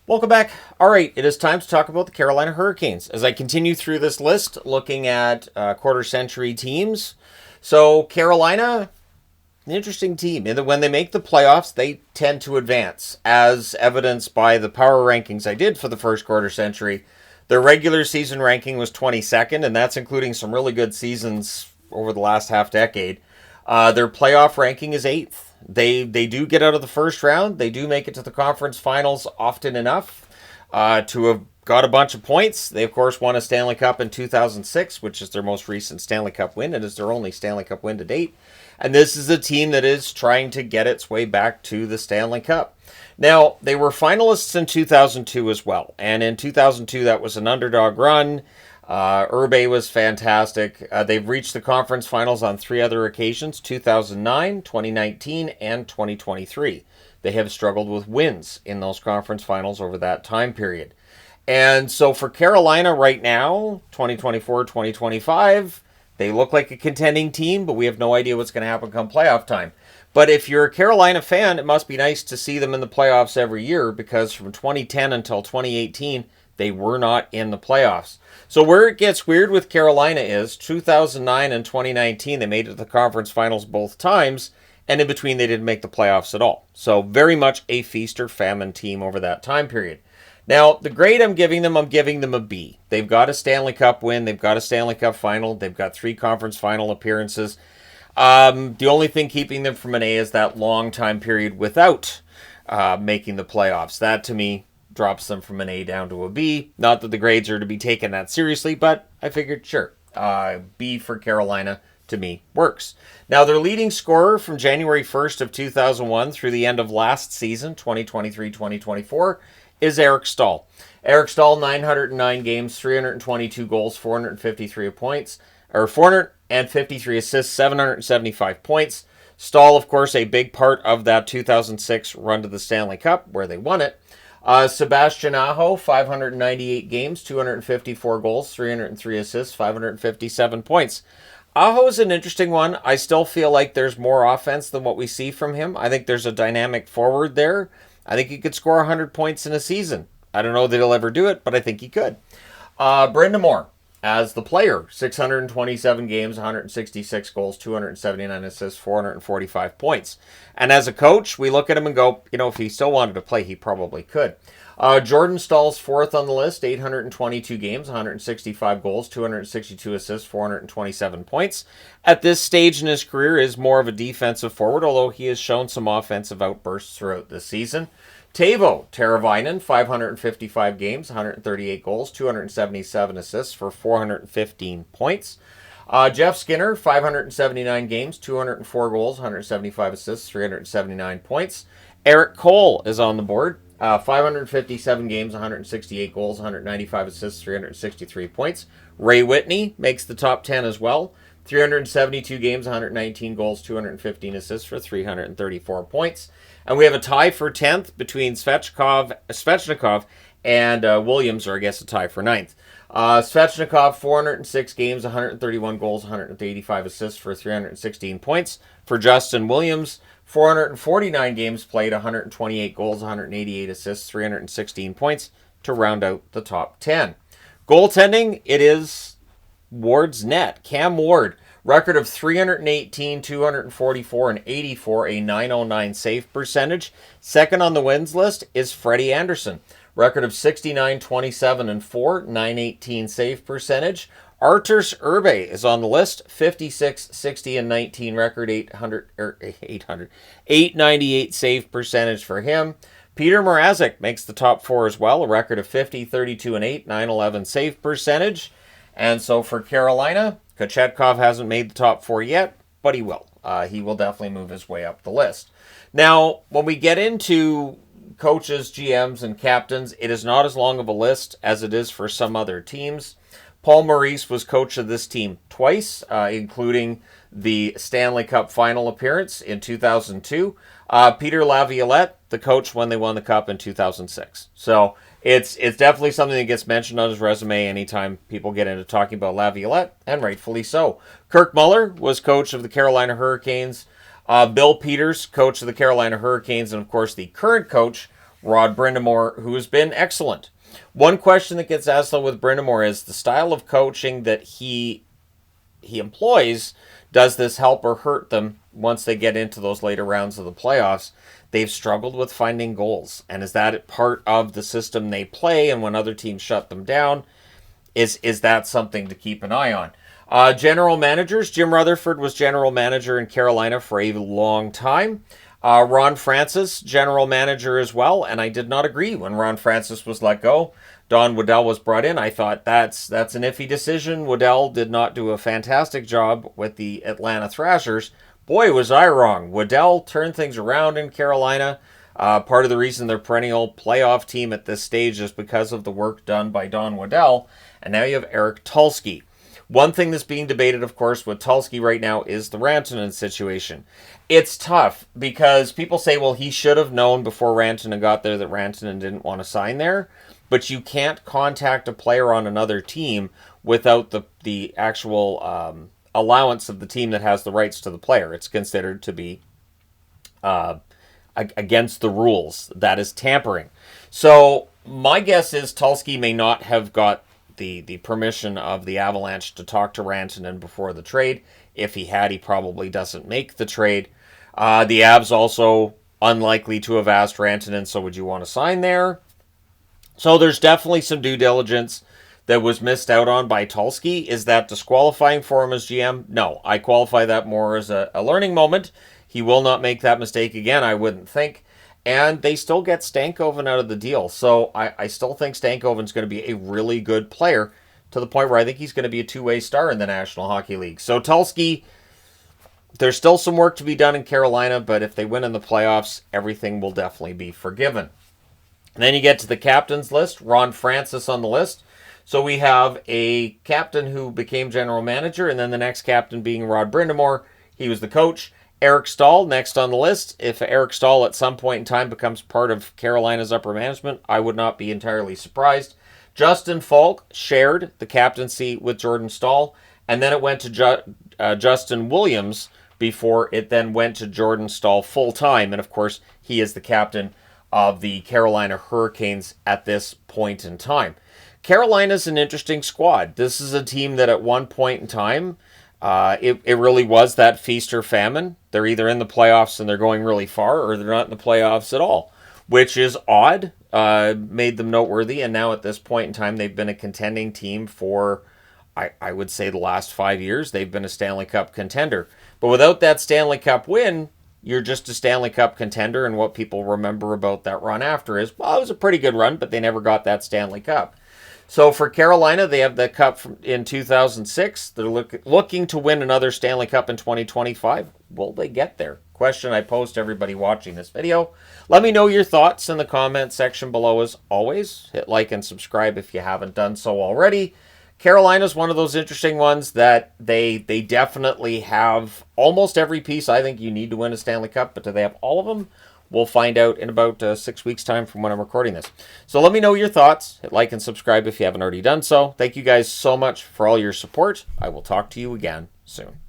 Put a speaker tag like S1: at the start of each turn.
S1: Welcome back. All right, it is time to talk about the Carolina Hurricanes. As I continue through this list, looking at quarter-century teams. So Carolina, an interesting team. And when they make the playoffs, they tend to advance, as evidenced by the power rankings I did for the first quarter-century. Their regular season ranking was 22nd, and that's including some really good seasons over the last half-decade. Their playoff ranking is 8th. They do get out of the first round. They do make it to the conference finals often enough to have got a bunch of points. They, of course, won a Stanley Cup in 2006, which is their most recent Stanley Cup win. It is their only Stanley Cup win to date. And this is a team that is trying to get its way back to the Stanley Cup. Now, they were finalists in 2002 as well. And in 2002, that was an underdog run. Urbe was fantastic. They've reached the conference finals on 3 other occasions, 2009, 2019, and 2023. They have struggled with wins in those conference finals over that time period. And so for Carolina right now, 2024, 2025, they look like a contending team, but we have no idea what's going to happen come playoff time. But if you're a Carolina fan, it must be nice to see them in the playoffs every year, because from 2010 until 2018, they were not in the playoffs. So where it gets weird with Carolina is 2009 and 2019, they made it to the conference finals both times, and in between they didn't make the playoffs at all. So very much a feast or famine team over that time period. Now, the grade I'm giving them a B. They've got a Stanley Cup win. They've got a Stanley Cup final. They've got 3 conference final appearances. The only thing keeping them from an A is that long time period without making the playoffs. That, to me, drops them from an A down to a B. Not that the grades are to be taken that seriously, but I figured, sure, B for Carolina, to me, works. Now, their leading scorer from January 1st of 2001 through the end of last season, 2023-2024, is Eric Staal. Eric Staal, 909 games, 322 goals, 453 points, or 453 assists, 775 points. Staal, of course, a big part of that 2006 run to the Stanley Cup, where they won it. Sebastian Aho, 598 games, 254 goals, 303 assists, 557 points. Aho is an interesting one. I still feel like there's more offense than what we see from him. I think there's a dynamic forward there. I think he could score 100 points in a season. I don't know that he'll ever do it, but I think he could. Brenda Moore, as the player, 627 games, 166 goals, 279 assists, 445 points. And as a coach, we look at him and go, if he still wanted to play, he probably could. Jordan Stahl's 4th on the list, 822 games, 165 goals, 262 assists, 427 points. At this stage in his career is more of a defensive forward, although he has shown some offensive outbursts throughout the season. Teuvo Teravainen, 555 games, 138 goals, 277 assists for 415 points. Jeff Skinner, 579 games, 204 goals, 175 assists, 379 points. Eric Cole is on the board. 557 games, 168 goals, 195 assists, 363 points. Ray Whitney makes the top 10 as well. 372 games, 119 goals, 215 assists for 334 points. And we have a tie for 10th between Svechnikov and Williams, or I guess a tie for 9th. Svechnikov, 406 games, 131 goals, 185 assists for 316 points. For Justin Williams, 449 games played, 128 goals, 188 assists, 316 points to round out the top 10. Goaltending, it is Ward's net. Cam Ward, record of 318, 244, and 84, a 909 save percentage. Second on the wins list is Freddie Anderson. Record of 69, 27, and 4, 918 save percentage. Arturs Urbe is on the list, 56, 60, and 19 record, 898 save percentage for him. Peter Mrazek makes the top 4 as well, a record of 50, 32, and 8, 911 save percentage. And so for Carolina, Kochetkov hasn't made the top 4 yet, but he will. He will definitely move his way up the list. Now, when we get into coaches, GMs, and captains, it is not as long of a list as it is for some other teams. Paul Maurice was coach of this team twice, including the Stanley Cup final appearance in 2002. Peter Laviolette, the coach when they won the Cup in 2006. So it's definitely something that gets mentioned on his resume anytime people get into talking about Laviolette, and rightfully so. Kirk Muller was coach of the Carolina Hurricanes. Bill Peters, coach of the Carolina Hurricanes, and of course the current coach, Rod Brindamore, who has been excellent. One question that gets asked though with Brindamore is the style of coaching that he employs. Does this help or hurt them once they get into those later rounds of the playoffs? They've struggled with finding goals, and is that part of the system they play? And when other teams shut them down, is that something to keep an eye on? General managers. Jim Rutherford was general manager in Carolina for a long time. Ron Francis, general manager as well, and I did not agree when Ron Francis was let go. Don Waddell was brought in. I thought that's an iffy decision. Waddell did not do a fantastic job with the Atlanta Thrashers. Boy, was I wrong. Waddell turned things around in Carolina. Part of the reason they're perennial playoff team at this stage is because of the work done by Don Waddell. And now you have Eric Tulsky. One thing that's being debated, of course, with Tulsky right now is the Rantanen situation. It's tough because people say, well, he should have known before Rantanen got there that Rantanen didn't want to sign there. But you can't contact a player on another team without the actual allowance of the team that has the rights to the player. It's considered to be against the rules. That is tampering. So my guess is Tulsky may not have got the permission of the Avalanche to talk to Rantanen before the trade. If he had, he probably doesn't make the trade. The Avs also unlikely to have asked Rantanen, so would you want to sign there? So there's definitely some due diligence that was missed out on by Tulsky. Is that disqualifying for him as GM? No, I qualify that more as a learning moment. He will not make that mistake again, I wouldn't think. And they still get Stankoven out of the deal. So I still think Stankoven's going to be a really good player to the point where I think he's going to be a two-way star in the National Hockey League. So Tulsky, there's still some work to be done in Carolina, but if they win in the playoffs, everything will definitely be forgiven. And then you get to the captain's list. Ron Francis on the list. So we have a captain who became general manager, and then the next captain being Rod Brindamore. He was the coach. Eric Stahl, next on the list. If Eric Stahl at some point in time becomes part of Carolina's upper management, I would not be entirely surprised. Justin Falk shared the captaincy with Jordan Stahl, and then it went to Justin Williams before it then went to Jordan Stahl full-time. And, of course, he is the captain of the Carolina Hurricanes at this point in time. Carolina's an interesting squad. This is a team that at one point in time, it really was that feast or famine. They're either in the playoffs and they're going really far, or they're not in the playoffs at all, which is odd, made them noteworthy. And now at this point in time, they've been a contending team for, I would say, the last 5 years. They've been a Stanley Cup contender. But without that Stanley Cup win, you're just a Stanley Cup contender. And what people remember about that run after is, well, it was a pretty good run, but they never got that Stanley Cup. So for Carolina, they have the cup in 2006. They're looking to win another Stanley Cup in 2025. Will they get there? Question I pose to everybody watching this video. Let me know your thoughts in the comment section below as always. Hit like and subscribe if you haven't done so already. Carolina's one of those interesting ones that they definitely have almost every piece I think you need to win a Stanley Cup, but do they have all of them? We'll find out in about 6 weeks' time from when I'm recording this. So let me know your thoughts. Hit like and subscribe if you haven't already done so. Thank you guys so much for all your support. I will talk to you again soon.